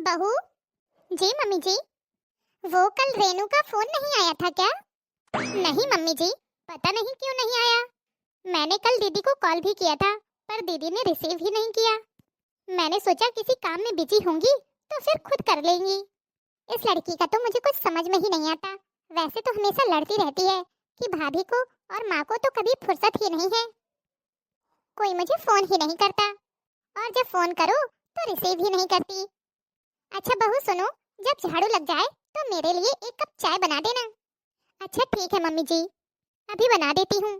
बहू जी। मम्मी जी, वो कल रेनू का फोन नहीं आया था क्या? नहीं मम्मी जी, पता नहीं क्यों नहीं आया। मैंने कल दीदी को कॉल भी किया था पर दीदी ने रिसीव ही नहीं किया। मैंने सोचा किसी काम में बिजी होंगी तो फिर खुद कर लेंगी। इस लड़की का तो मुझे कुछ समझ में ही नहीं आता। वैसे तो हमेशा लड़ती रहती है कि भाभी को और माँ को तो कभी फुर्सत ही नहीं है। कोई मुझे फोन ही नहीं करता और जब फोन करो तो रिसीव ही नहीं करती। अच्छा बहू सुनो, जब झाड़ू लग जाए तो मेरे लिए एक कप चाय बना देना। अच्छा ठीक है मम्मी जी, अभी बना देती हूँ।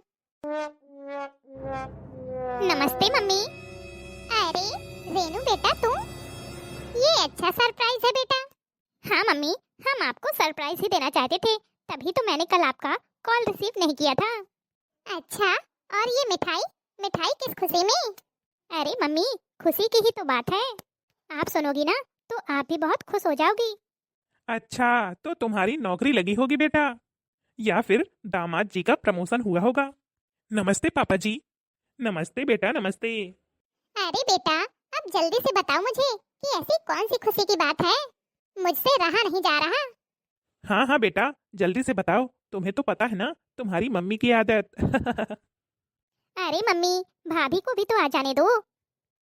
नमस्ते मम्मी। अरे रेनू बेटा तुम, ये अच्छा सरप्राइज है बेटा। हाँ मम्मी, हम आपको सरप्राइज ही देना चाहते थे, तभी तो मैंने कल आपका कॉल रिसीव नहीं किया था। अच्छा, और ये मिठाई मिठाई किस खुशी में? अरे मम्मी, खुशी की ही तो बात है। आप सुनोगी ना तो आप भी बहुत खुश हो जाओगी। अच्छा, तो तुम्हारी नौकरी लगी होगी बेटा, या फिर दामाद जी का प्रमोशन हुआ होगा। नमस्ते पापा जी। नमस्ते बेटा, नमस्ते। अरे बेटा, अब जल्दी से बताओ मुझे कि ऐसी कौन सी खुशी की बात है, मुझसे रहा नहीं जा रहा। हाँ हाँ बेटा, जल्दी से बताओ, तुम्हें तो पता है ना तुम्हारी मम्मी की आदत। अरे मम्मी, भाभी को भी तो आ जाने दो,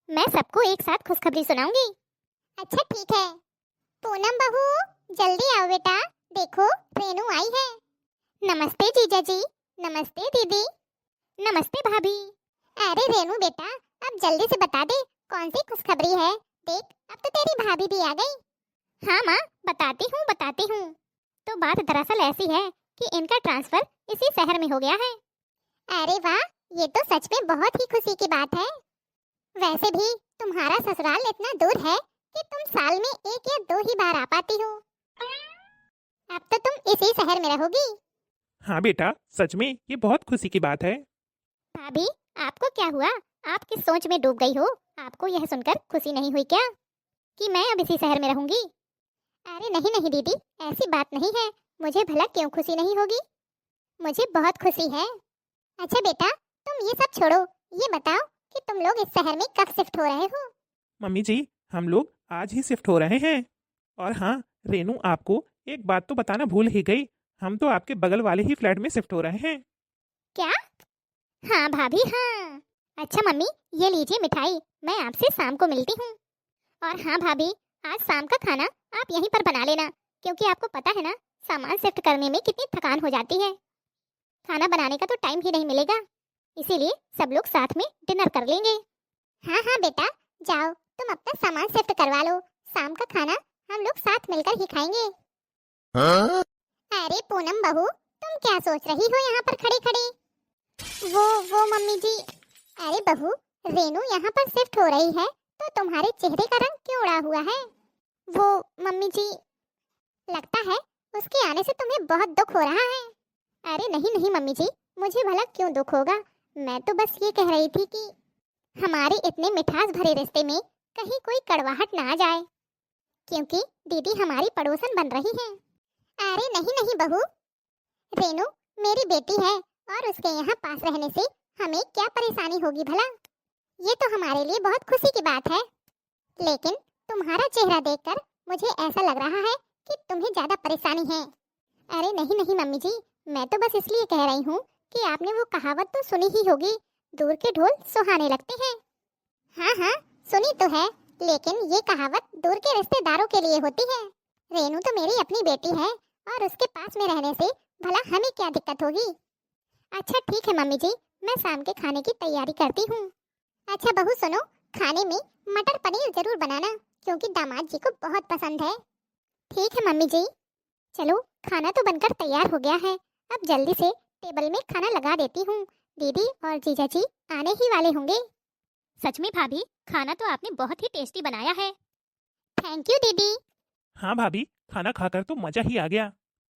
मैं सबको एक साथ खुशखबरी सुनाऊंगी। अच्छा ठीक है। पूनम बहू, जल्दी आओ बेटा, देखो रेनू आई है। नमस्ते जीजा जी। नमस्ते दीदी। नमस्ते भाभी। अरे रेनू बेटा, अब जल्दी से बता दे कौन सी खुशखबरी है। देख, अब तो तेरी भाभी भी आ गई। हाँ माँ, बताती हूँ। तो बात दरअसल ऐसी है कि इनका ट्रांसफर इसी शहर में हो गया है। अरे वाह, ये तो सच में बहुत ही खुशी की बात है। वैसे भी तुम्हारा ससुराल इतना दूर है कि तुम साल में एक या दो ही बार आ पाती हो। अब तो तुम इसी शहर में रहोगी। हाँ बेटा, सच में ये बहुत खुशी की बात है। भाभी, आपको क्या हुआ? आप किस सोच में डूब गई हो? आपको यह सुनकर खुशी नहीं हुई क्या कि मैं अब इसी शहर में रहूंगी? अरे नहीं नहीं दीदी, ऐसी बात नहीं है। मुझे भला क्यों खुशी नहीं होगी, मुझे बहुत खुशी है। अच्छा बेटा, तुम ये सब छोड़ो, ये बताओ कि तुम लोग इस शहर में कब शिफ्ट हो रहे हो? मम्मी जी, हम लोग आज ही शिफ्ट हो रहे हैं। और हाँ, रेनू आपको एक बात तो बताना भूल ही गई, हम तो आपके बगल वाले ही फ्लैट में शिफ्ट हो रहे हैं। क्या? हाँ भाभी हाँ। अच्छा मम्मी, ये लीजिए मिठाई, मैं आपसे शाम को मिलती हूँ। और हाँ भाभी, आज शाम का खाना आप यहीं पर बना लेना, क्योंकि आपको पता है ना सामान शिफ्ट करने में कितनी थकान हो जाती है। खाना बनाने का तो टाइम ही नहीं मिलेगा, इसीलिए सब लोग साथ में डिनर कर लेंगे। हाँ हाँ बेटा, जाओ तुम अपना सामान शिफ्ट करवा लो, शाम का खाना हम लोग साथ मिलकर ही खाएंगे। हाँ? अरे पूनम बहू, तुम क्या सोच रही हो यहाँ पर खड़े खड़े? वो मम्मी जी। अरे बहू, रेनू यहाँ पर शिफ्ट हो रही है तो तुम्हारे चेहरे का रंग क्यों उड़ा हुआ है? वो मम्मी जी, लगता है उसके आने से तुम्हें बहुत दुख हो रहा है। अरे नहीं नहीं मम्मी जी, मुझे भला क्यों दुख होगा, मैं तो बस ये कह रही थी कि हमारे इतने मिठास भरे रिश्ते में कहीं कोई कड़वाहट ना आ जाए, क्योंकि दीदी हमारी पड़ोसन बन रही है। अरे नहीं नहीं बहू, रेनू मेरी बेटी है और उसके यहाँ पास रहने से हमें क्या परेशानी होगी भला? ये तो हमारे लिए बहुत खुशी की बात है, लेकिन तुम्हारा चेहरा देखकर मुझे ऐसा लग रहा है कि तुम्हें ज्यादा परेशानी है। अरे नहीं नहीं मम्मी जी, मैं तो बस इसलिए कह रही हूँ कि आपने वो कहावत तो सुनी ही होगी, दूर के ढोल सुहाने लगते हैं। हाँ हाँ, सुनी तो है, लेकिन ये कहावत दूर के रिश्तेदारों के लिए होती है। रेनू तो मेरी अपनी बेटी है और उसके पास में रहने से भला हमें क्या दिक्कत होगी? अच्छा ठीक है मम्मी जी, मैं शाम के खाने की तैयारी करती हूँ। अच्छा बहू सुनो, खाने में मटर पनीर जरूर बनाना, क्योंकि दामाद जी को बहुत पसंद है। ठीक है मम्मी जी। चलो, खाना तो बनकर तैयार हो गया है, अब जल्दी से टेबल में खाना लगा देती हूँ, दीदी और जीजा जी आने ही वाले होंगे। सच में भाभी, खाना तो आपने बहुत ही टेस्टी बनाया है। थैंक यू दीदी। हाँ भाभी, खाना खाकर तो मजा ही आ गया।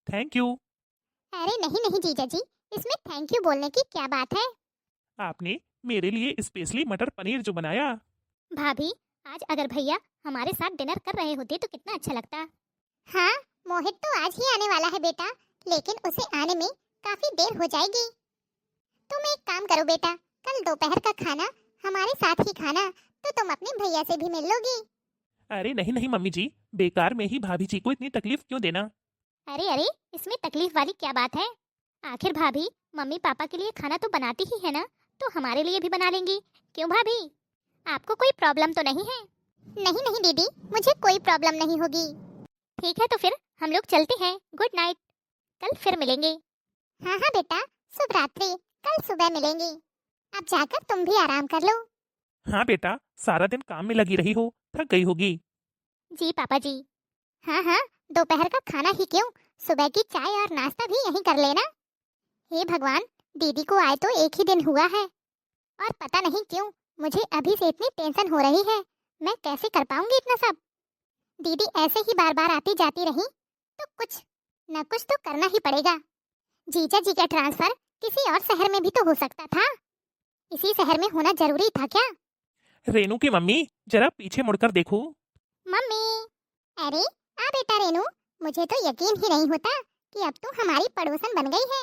Thank you. अरे नहीं नहीं जीजा जी, इसमें थैंक यू बोलने की क्या बात है? आपने मेरे लिए स्पेशली मटर पनीर जो बनाया। भाभी, आज अगर भैया हमारे साथ डिनर कर रहे होते तो कितना अच्छा लगता। हाँ, मोहित तो आज ही आने वाला है बेटा, लेकिन उसे आने में काफी देर हो जाएगी। तुम एक काम करो बेटा, कल दोपहर का खाना हमारे साथ ही खाना, तो तुम अपने भैया से भी मिल लोगी। अरे नहीं नहीं मम्मी जी, बेकार में ही भाभी जी को इतनी तकलीफ क्यों देना। अरे अरे, इसमें तकलीफ वाली क्या बात है? आखिर भाभी मम्मी पापा के लिए खाना तो बनाती ही है ना, तो हमारे लिए भी बना लेंगी। क्यों भाभी, आपको कोई प्रॉब्लम तो नहीं है? नहीं नहीं दीदी, मुझे कोई प्रॉब्लम नहीं होगी। ठीक है तो फिर हम लोग चलते हैं। गुड नाइट, कल फिर मिलेंगे। हाँ हाँ बेटा, शुभ रात्रि, कल सुबह मिलेंगे। अब जाकर तुम भी आराम कर लो। हाँ बेटा, सारा दिन काम में लगी रही हो, थक गई होगी। जी पापा जी। हाँ हाँ, दोपहर का खाना ही क्यों, सुबह की चाय और नाश्ता भी यहीं कर लेना। हे भगवान, दीदी को आए तो एक ही दिन हुआ है और पता नहीं क्यों मुझे अभी से इतनी टेंशन हो रही है। मैं कैसे कर पाऊंगी इतना सब? दीदी ऐसे ही बार बार आती जाती रही तो कुछ न कुछ तो करना ही पड़ेगा। जीजा जी का ट्रांसफर किसी और शहर में भी तो हो सकता था, इसी शहर में होना जरूरी था क्या? रेनू की मम्मी, जरा पीछे मुड़कर देखो। मम्मी। अरे आ बेटा रेनू, मुझे तो यकीन ही नहीं होता कि अब तुम हमारी पड़ोसन बन गई है।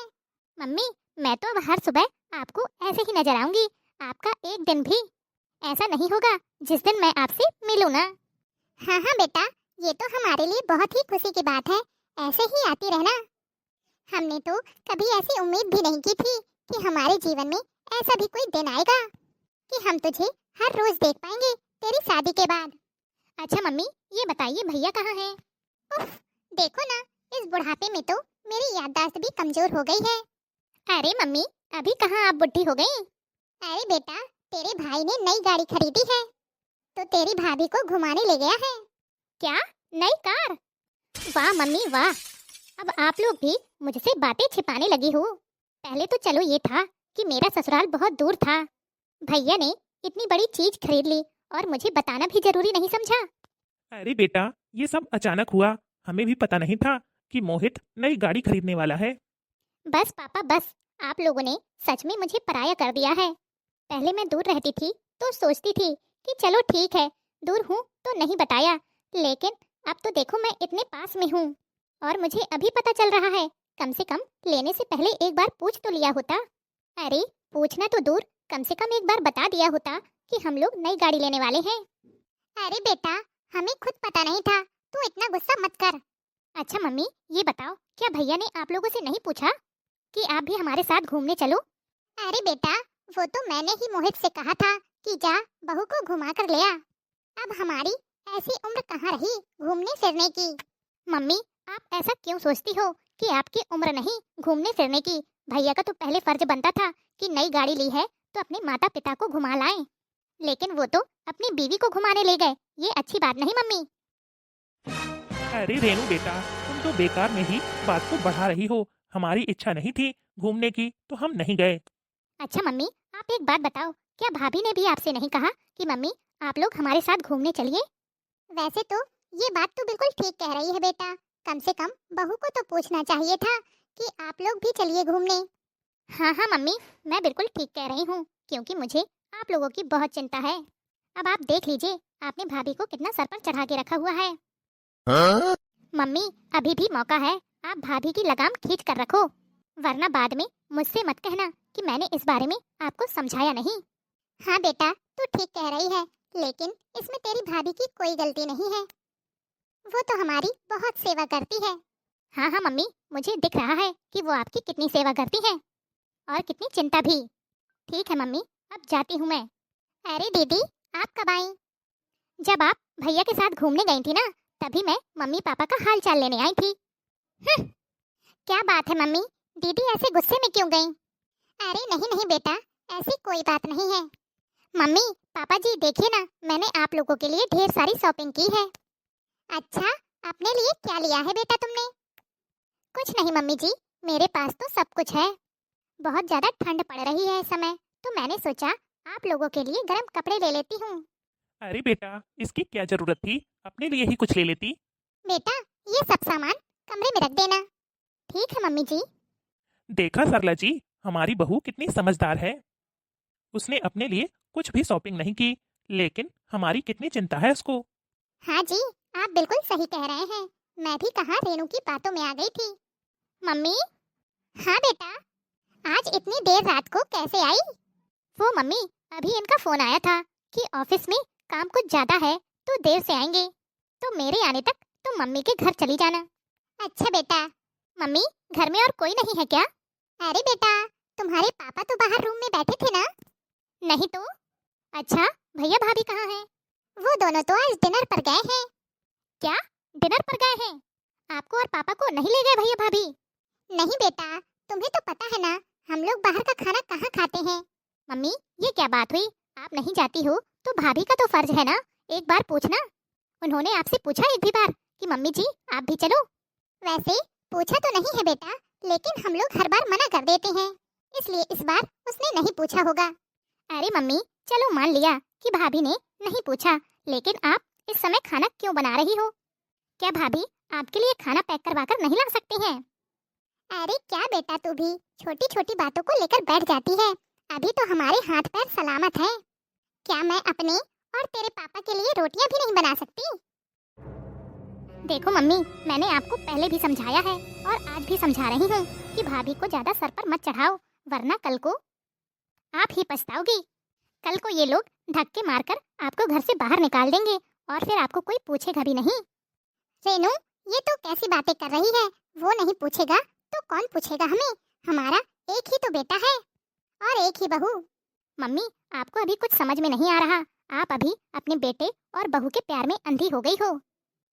मम्मी, मैं तो अब हर सुबह आपको ऐसे ही नजर आऊंगी। आपका एक दिन भी ऐसा नहीं होगा जिस दिन मैं आपसे मिलूं ना। हाँ हाँ बेटा, ये तो हमारे लिए बहुत ही खुशी की बात है। ऐसे ही आती रहना। हमने तो कभी ऐसी उम्मीद भी नहीं की थी कि हमारे जीवन में ऐसा भी कोई दिन आएगा कि हम तुझे हर रोज देख पाएंगे तेरी शादी के बाद। अच्छा मम्मी, ये बताइए भैया कहाँ हैं? उफ, देखो ना, इस बुढ़ापे में तो मेरी याददाश्त भी कमजोर हो गई है। अरे मम्मी, अभी कहाँ आप बुढ़ी हो गई? अरे बेटा, तेरे भाई ने नई गाड़ी खरीदी है तो तेरी भाभी को घुमाने ले गया है। क्या, नई कार? वाह मम्मी वाह, अब आप लोग भी मुझसे बातें छिपाने लगी हो। पहले तो चलो ये था कि मेरा ससुराल बहुत दूर था, भैया ने इतनी बड़ी चीज खरीद ली और मुझे बताना भी जरूरी नहीं समझा। अरे बेटा, ये सब अचानक हुआ, हमें भी पता नहीं था कि मोहित नई गाड़ी खरीदने वाला है। बस पापा बस, आप लोगों ने सच में मुझे पराया कर दिया है। पहले मैं दूर रहती थी तो सोचती थी कि चलो ठीक है, दूर हूँ तो नहीं बताया, लेकिन अब तो देखो मैं इतने पास में हूँ और मुझे अभी पता चल रहा है। कम से कम लेने से पहले एक बार पूछ तो लिया होता। अरे पूछना तो दूर, कम से कम एक बार बता दिया होता कि हम लोग नई गाड़ी लेने वाले हैं। अरे बेटा, हमें खुद पता नहीं था, तू इतना गुस्सा मत कर। अच्छा मम्मी, ये बताओ, क्या भैया ने आप लोगों से नहीं पूछा कि आप भी हमारे साथ घूमने चलो? अरे बेटा, वो तो मैंने ही मोहित से कहा था कि जा बहू को घुमा कर ले आ। अब हमारी ऐसी उम्र कहाँ रही घूमने फिरने की? मम्मी, आप ऐसा क्यों सोचती हो कि आपकी उम्र नहीं घूमने फिरने की? भैया का तो पहले फर्ज बनता था कि नई गाड़ी ली है तो अपने माता पिता को घुमा लाएं, लेकिन वो तो अपनी बीवी को घुमाने ले गए। ये अच्छी बात नहीं मम्मी। अरे रेनू बेटा, तुम तो बेकार में ही बात को बढ़ा रही हो। हमारी इच्छा नहीं थी घूमने की तो हम नहीं गए। अच्छा मम्मी, आप एक बात बताओ, क्या भाभी ने भी आपसे नहीं कहा कि मम्मी आप लोग हमारे साथ घूमने चलिए? वैसे तो ये बात तो बिल्कुल ठीक कह रही है बेटा, कम से कम बहू को तो पूछना चाहिए था कि आप लोग भी चलिए घूमने। हाँ हाँ मम्मी, मैं बिल्कुल ठीक कह रही हूँ, क्योंकि मुझे आप लोगों की बहुत चिंता है। अब आप देख लीजिए, आपने भाभी को कितना सर पर चढ़ा के रखा हुआ है। हाँ? मम्मी, अभी भी मौका है, आप भाभी की लगाम खींच कर रखो, वरना बाद में मुझसे मत कहना कि मैंने इस बारे में आपको समझाया नहीं। हाँ बेटा, तू ठीक कह रही है, लेकिन इसमें तेरी भाभी की कोई गलती नहीं है, वो तो हमारी बहुत सेवा करती है। हाँ हाँ मम्मी, मुझे दिख रहा है कि वो आपकी कितनी सेवा करती है और कितनी चिंता भी। ठीक है मम्मी, अब जाती हूँ मैं। अरे दीदी, आप कब आई? जब आप भैया के साथ घूमने गई थी ना, तभी मैं मम्मी पापा का हाल चाल लेने आई थी। क्या बात है मम्मी, दीदी ऐसे गुस्से में क्यों गई? अरे नहीं नहीं बेटा, ऐसी कोई बात नहीं है। मम्मी पापा जी देखिए ना, मैंने आप लोगों के लिए ढेर सारी शॉपिंग की है। अच्छा, अपने लिए क्या लिया है बेटा तुमने? कुछ नहीं मम्मी जी, मेरे पास तो सब कुछ है। बहुत ज्यादा ठंड पड़ रही है इस समय, तो मैंने सोचा आप लोगों के लिए गर्म कपड़े ले लेती हूँ। अरे बेटा, इसकी क्या जरूरत थी, अपने लिए ही कुछ ले लेती। बेटा, ये सब सामान कमरे में रख देना। ठीक है मम्मी जी। देखा सरला जी, हमारी बहू कितनी समझदार है। उसने अपने लिए कुछ भी शॉपिंग नहीं की, लेकिन हमारी कितनी चिंता है उसको। हाँ जी, आप बिल्कुल सही कह रहे हैं, मैं भी कहाँ रेनू की बातों में आ गई थी। मम्मी। हाँ बेटा, आज इतनी देर रात को कैसे आई? वो मम्मी, अभी इनका फोन आया था कि ऑफिस में काम कुछ ज्यादा है तो देर से आएंगे, तो मेरे आने तक तुम मम्मी के घर चली जाना। अच्छा बेटा। मम्मी, घर में और कोई नहीं है क्या? अरे बेटा, तुम्हारे पापा तो बाहर रूम में बैठे थे ना। नहीं तो। अच्छा, भैया भाभी कहाँ हैं? वो दोनों तो आज डिनर पर गए हैं। क्या, डिनर पर गए हैं? आपको और पापा को नहीं ले गए भैया भाभी? नहीं बेटा, तुम्हें तो पता है ना, हम लोग बाहर का खाना कहाँ खाते हैं। मम्मी, ये क्या बात हुई? आप नहीं जाती हो तो भाभी का तो फर्ज है ना एक बार पूछना। उन्होंने आपसे पूछा एक भी बार कि मम्मी जी आप भी चलो? वैसे पूछा तो नहीं है बेटा, लेकिन हम लोग हर बार मना कर देते हैं, इसलिए इस बार उसने नहीं पूछा होगा। अरे मम्मी, चलो मान लिया कि भाभी ने नहीं पूछा, लेकिन आप इस समय खाना क्यों बना रही हो? क्या भाभी आपके लिए खाना पैक करवा कर नहीं ला सकती हैं? अरे क्या बेटा, तू भी छोटी छोटी बातों को लेकर बैठ जाती है। अभी तो हमारे हाथ पैर सलामत हैं। क्या मैं अपने और तेरे पापा के लिए रोटियां भी नहीं बना सकती? देखो मम्मी, मैंने आपको पहले भी समझाया है और आज भी समझा रही हूँ कि भाभी को ज्यादा सर पर मत चढ़ाओ, वरना कल को आप ही पछताओगी। कल को ये लोग धक्के मारकर आपको घर से बाहर निकाल देंगे और फिर आपको कोई पूछेगा भी नहीं। रेनू, ये तो कैसी बातें कर रही है? वो नहीं पूछेगा तो कौन पूछेगा हमें? हमारा एक ही तो बेटा है और एक ही बहू। मम्मी, आपको अभी कुछ समझ में नहीं आ रहा। आप अभी अपने बेटे और बहू के प्यार में अंधी हो गई हो।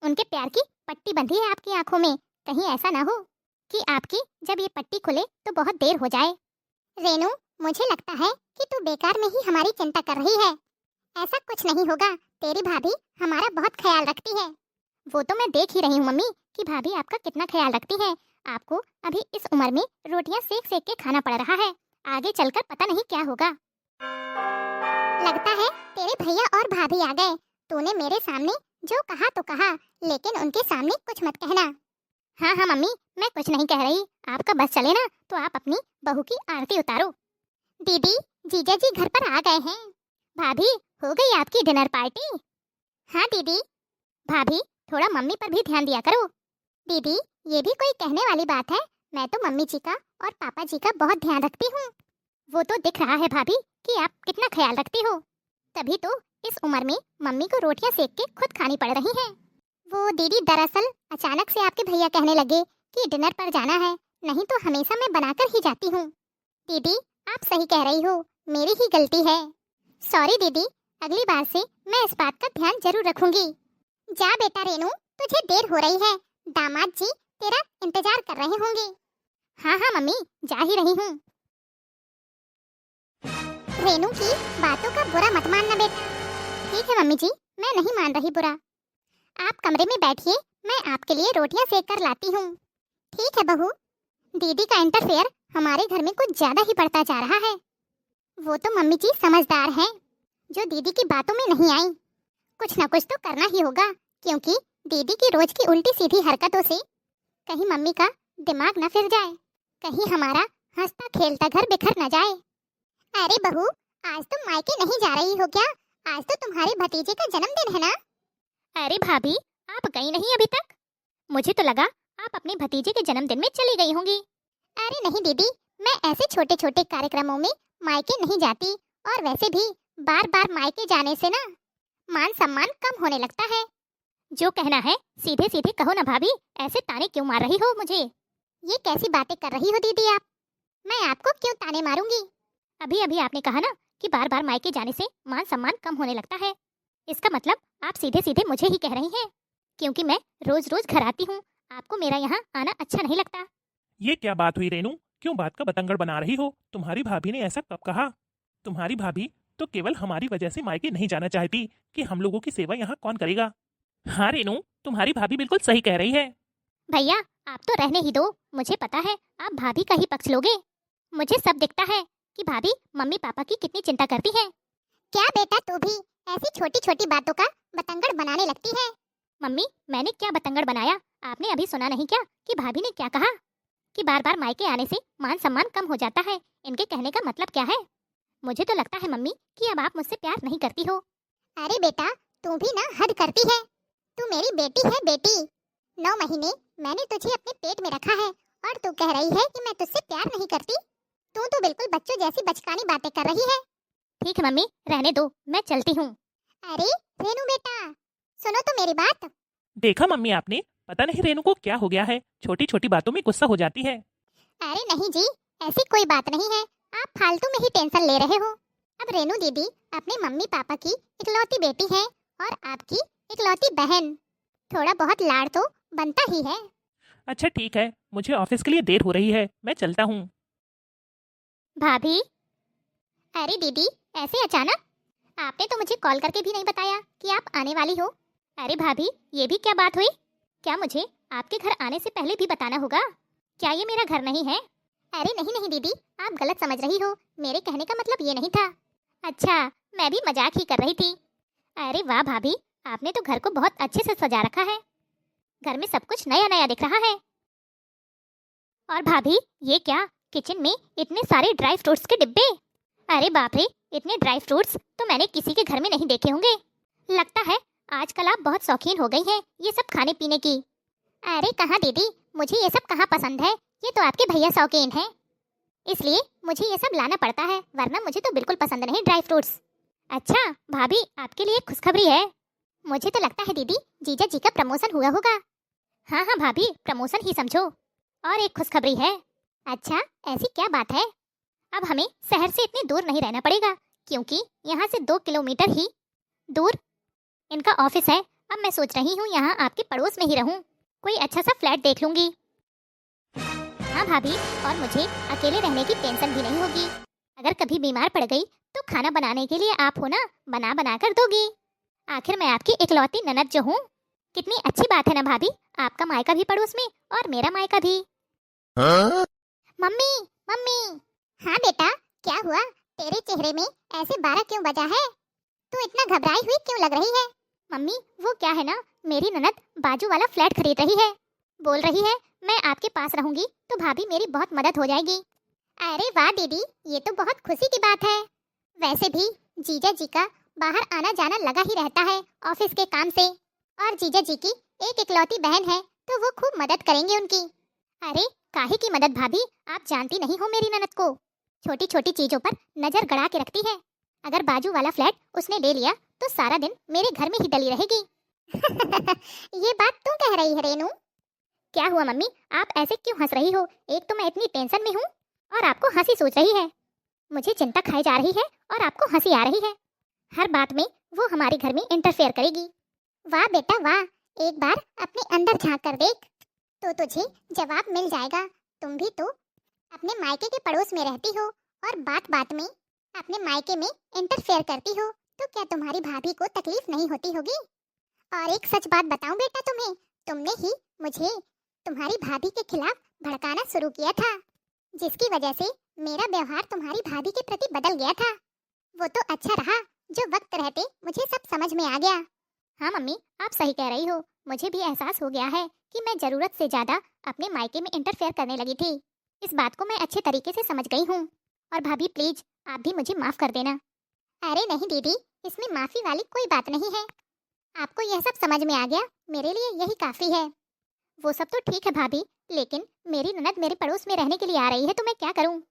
उनके प्यार की पट्टी बंधी है आपकी आंखों में। कहीं ऐसा ना हो कि आपकी जब ये पट्टी खुले तो बहुत देर हो जाए। रेनू, मुझे लगता है कि तू बेकार में ही हमारी चिंता कर रही है। ऐसा कुछ नहीं होगा, तेरी भाभी हमारा बहुत ख्याल रखती है। वो तो मैं देख ही रही हूँ मम्मी कि भाभी आपका कितना ख्याल रखती है। आपको अभी इस उम्र में रोटियां सेक सेक के खाना पड़ रहा है, आगे चलकर पता नहीं क्या होगा। लगता है तेरे भैया और भाभी आ गए। तूने मेरे सामने जो कहा तो कहा, लेकिन उनके सामने कुछ मत कहना। हाँ हाँ मम्मी, मैं कुछ नहीं कह रही। आपका बस चले ना तो आप अपनी बहू की आरती उतारो। दीदी, जीजा जी घर पर आ गए हैं। भाभी, हो गई आपकी डिनर पार्टी? हाँ दीदी। भाभी, थोड़ा मम्मी पर भी ध्यान दिया करो। दीदी, ये भी कोई कहने वाली बात है? मैं तो मम्मी जी का और पापा जी का बहुत ध्यान रखती हूँ। वो तो दिख रहा है भाभी कि आप कितना ख्याल रखती हो, तभी तो इस उम्र में मम्मी को रोटियां सेक के खुद खानी पड़ रही हैं। वो दीदी, दरअसल अचानक से आपके भैया कहने लगे कि डिनर पर जाना है, नहीं तो हमेशा मैं बनाकर ही जाती हूँ। दीदी, आप सही कह रही हो, मेरी ही गलती है। सॉरी दीदी, अगली बार से मैं इस बात का ध्यान जरूर रखूंगी। जा बेटा रेनू, तुझे देर हो रही है, दामाद जी तेरा इंतजार कर रहे होंगे। हाँ हाँ मम्मी, जा ही रही हूँ। रेनू की बातों का बुरा मत मानना बेटा। ठीक है मम्मी जी, मैं नहीं मान रही बुरा। आप कमरे में बैठिए, मैं आपके लिए रोटियां सेक कर लाती हूँ। ठीक है बहू। दीदी का इंटरफेयर हमारे घर में कुछ ज्यादा ही बढ़ता जा रहा है। वो तो मम्मी जी समझदार हैं, जो दीदी की बातों में नहीं आई। कुछ ना कुछ तो करना ही होगा, क्योंकि दीदी की रोज की उल्टी सीधी हरकतों से कहीं मम्मी का दिमाग न फिर जाए, कहीं हमारा हंसता खेलता घर बिखर न जाए। अरे बहू, आज तुम मायके नहीं जा रही हो क्या? आज तो तुम्हारे भतीजे का जन्मदिन है ना? अरे भाभी, आप गई नहीं अभी तक? मुझे तो लगा आप अपने भतीजे के जन्मदिन में चली गई होंगी। अरे नहीं दीदी, मैं ऐसे छोटे छोटे कार्यक्रमों में मायके नहीं जाती, और वैसे भी बार बार मायके जाने से ना मान सम्मान कम होने लगता है। जो कहना है सीधे सीधे कहो ना भाभी, ऐसे ताने क्यों मार रही हो मुझे? ये कैसी बातें कर रही हो दीदी आप? मैं आपको क्यों ताने मारूंगी? अभी अभी आपने कहा ना कि बार बार मायके जाने से मान सम्मान कम होने लगता है। इसका मतलब आप सीधे सीधे मुझे ही कह रही हैं, क्योंकि मैं रोज रोज घर आती हूँ, आपको मेरा यहाँ आना अच्छा नहीं लगता। ये क्या बात हुई रेनू? क्यों बात का बतंगड़ बना रही हो? तुम्हारी भाभी ने ऐसा कब कहा? तुम्हारी भाभी तो केवल हमारी वजह से मायके नहीं जाना चाहती कि हम लोगों की सेवा यहाँ कौन करेगा। हाँ रेनू, तुम्हारी भाभी बिल्कुल सही कह रही है। भैया, आप तो रहने ही दो, मुझे पता है आप भाभी का ही पक्ष लोगे। मुझे सब दिखता है कि भाभी मम्मी पापा की कितनी चिंता करती है। क्या बेटा, तू भी ऐसी छोटी छोटी बातों का बतंगड़ बनाने लगती है? मम्मी, मैंने क्या बतंगड़ बनाया? आपने अभी सुना नहीं क्या कि भाभी ने क्या कहा? कि बार बार मायके आने से मान सम्मान कम हो जाता है। इनके कहने का मतलब क्या है? मुझे तो लगता है मम्मी कि अब आप मुझसे प्यार नहीं करती हो। अरे बेटा, तू भी ना हद करती है। तू मेरी बेटी है, बेटी। 9 महीने मैंने तुझे अपने पेट में रखा है और तू कह रही है कि मैं तुझसे प्यार नहीं करती। तू तो बिल्कुल बच्चों जैसी बचकानी बातें कर रही है। ठीक है मम्मी, रहने दो, मैं चलती हूँ। अरे रेनू बेटा, सुनो तो मेरी बात। देखा मम्मी आपने, पता नहीं रेनू को क्या हो गया है, छोटी छोटी बातों में गुस्सा हो जाती है। अरे नहीं जी, ऐसी कोई बात नहीं है। आप फालतू में ही टेंशन ले रहे हो। अब रेनू दीदी अपने मम्मी पापा की इकलौती बेटी है और आपकी इकलौती बहन। थोड़ा बहुत लाड़ तो बनता ही है। अच्छा ठीक है, मुझे ऑफिस के लिए देर हो रही है, मैं चलता हूँ। भाभी। अरे दीदी, ऐसे अचानक? आपने तो मुझे कॉल करके भी नहीं बताया कि आप आने वाली हो। अरे भाभी, ये भी क्या बात हुई? क्या मुझे आपके घर आने से पहले भी बताना होगा? क्या ये मेरा घर नहीं है? अरे नहीं नहीं दीदी, आप गलत समझ रही हो। मेरे कहने का मतलब ये नहीं था। अच्छा, मैं भी मजाक ही कर रही थी। अरे वाह भाभी, आपने तो घर को बहुत अच्छे से सजा रखा है। घर में सब कुछ नया नया दिख रहा है। और भाभी, ये क्या, किचन में इतने सारे ड्राई फ्रूट्स के डिब्बे? अरे बाप रे, इतने ड्राई फ्रूट्स तो मैंने किसी के घर में नहीं देखे होंगे। लगता है आजकल आप बहुत शौकीन हो गई हैं ये सब खाने पीने की। अरे कहाँ दीदी, मुझे ये सब कहाँ पसंद है। ये तो आपके भैया शौकीन हैं, इसलिए मुझे ये सब लाना पड़ता है, वरना मुझे तो बिल्कुल पसंद नहीं ड्राई फ्रूट्स। अच्छा भाभी, आपके लिए एक खुशखबरी है। मुझे तो लगता है दीदी जीजा जी का प्रमोशन हुआ होगा। हाँ हाँ भाभी, प्रमोशन ही समझो। और एक खुशखबरी है। अच्छा, ऐसी क्या बात है? अब हमें शहर से इतने दूर नहीं रहना पड़ेगा, क्योंकि यहाँ से 2 किलोमीटर ही दूर इनका ऑफिस है। अब मैं सोच रही हूँ यहाँ आपके पड़ोस में ही रहूँ, कोई अच्छा सा फ्लैट देख लूंगी। हाँ भाभी, और मुझे अकेले रहने की टेंशन भी नहीं होगी। अगर कभी बीमार पड़ गई तो खाना बनाने के लिए आप हो ना, बना बना कर दोगी। आखिर मैं आपकी इकलौती ननद जो हूँ। कितनी अच्छी बात है ना भाभी, आपका मायका भी पड़ोस में और मेरा मायका भी। Mummy mummy. हाँ बेटा, क्या हुआ? तेरे चेहरे में ऐसे 12 क्यों बजा है? तू इतना घबराई हुई क्यों लग रही है? मम्मी, वो क्या है ना, मेरी ननद बाजू वाला फ्लैट खरीद रही है। बोल रही है मैं आपके पास रहूंगी तो भाभी मेरी बहुत मदद हो जाएगी। अरे वाह दीदी, ये तो बहुत खुशी की बात है। वैसे भी जीजा जी का बाहर आना जाना लगा ही रहता है ऑफिस के काम से, और जीजा जी की एक इकलौती बहन है तो वो खूब मदद करेंगे उनकी। अरे काहे की मदद भाभी, आप जानती नहीं हो मेरी ननद को। छोटी छोटी चीजों पर नजर गड़ा के रखती है। अगर बाजू वाला फ्लैट उसने ले लिया तो सारा दिन मेरे घर में ही डली रहेगी। ये बात तू कह रही है रेनू? क्या हुआ मम्मी, आप ऐसे क्यों हंस रही हो? एक तो मैं इतनी टेंशन में हूँ और आपको हंसी सोच रही है। मुझे चिंता खाई जा रही है और आपको हंसी आ रही है। हर बात में वो हमारे घर में इंटरफेयर करेगी। वाह बेटा वाह, एक बार अपने अंदर झांक कर देख तो तुझे जवाब मिल जाएगा। तुम भी तो अपने मायके के पड़ोस में रहती हो और बात बात में अपने मायके में इंटरफेयर करती हो, तो क्या तुम्हारी भाभी को तकलीफ नहीं होती होगी? और एक सच बात बताऊं बेटा तुम्हें, तुमने ही मुझे तुम्हारी भाभी के खिलाफ भड़काना शुरू किया था, जिसकी वजह से मेरा व्यवहार तुम्हारी भाभी के प्रति बदल गया था। वो तो अच्छा रहा जो वक्त रहते मुझे सब समझ में आ गया। हाँ मम्मी, आप सही कह रही हो। मुझे भी एहसास हो गया है कि मैं जरूरत से ज्यादा अपने मायके में इंटरफेयर करने लगी थी। इस बात को मैं अच्छे तरीके से समझ गई हूँ। और भाभी प्लीज, आप भी मुझे माफ कर देना। अरे नहीं दीदी, इसमें माफी वाली कोई बात नहीं है। आपको यह सब समझ में आ गया, मेरे लिए यही काफी है। वो सब तो ठीक है भाभी, लेकिन मेरी ननद मेरे पड़ोस में रहने के लिए आ रही है तो मैं क्या करूं?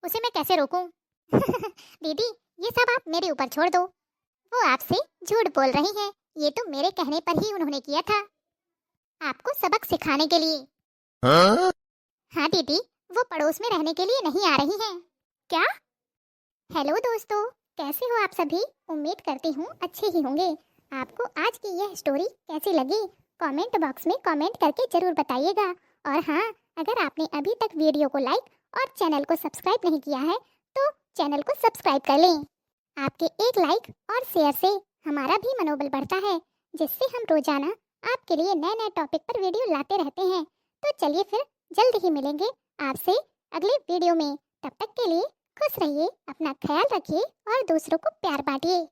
उसे मैं कैसे रोकूं? दीदी, ये सब आप मेरे ऊपर छोड़ दो। वो आपसे झूठ बोल रही हैं। ये तो मेरे कहने पर ही उन्होंने किया था, आपको सबक सिखाने के लिए। हाँ दीदी, वो पड़ोस में रहने के लिए नहीं आ रही हैं। क्या? हेलो दोस्तों, कैसे हो आप सभी? उम्मीद करती हूँ अच्छे ही होंगे। आपको आज की यह स्टोरी कैसी लगी कमेंट बॉक्स में कमेंट करके जरूर बताइएगा। और हाँ, अगर आपने अभी तक वीडियो को लाइक और चैनल को सब्सक्राइब नहीं किया है तो चैनल को सब्सक्राइब कर लें। आपके एक लाइक और शेयर से हमारा भी मनोबल बढ़ता है, जिससे हम रोजाना आपके लिए नए नए टॉपिक पर वीडियो लाते रहते हैं। तो चलिए फिर जल्द ही मिलेंगे आपसे अगले वीडियो में। तब तक के लिए खुश रहिए, अपना ख्याल रखिए और दूसरों को प्यार बांटिए।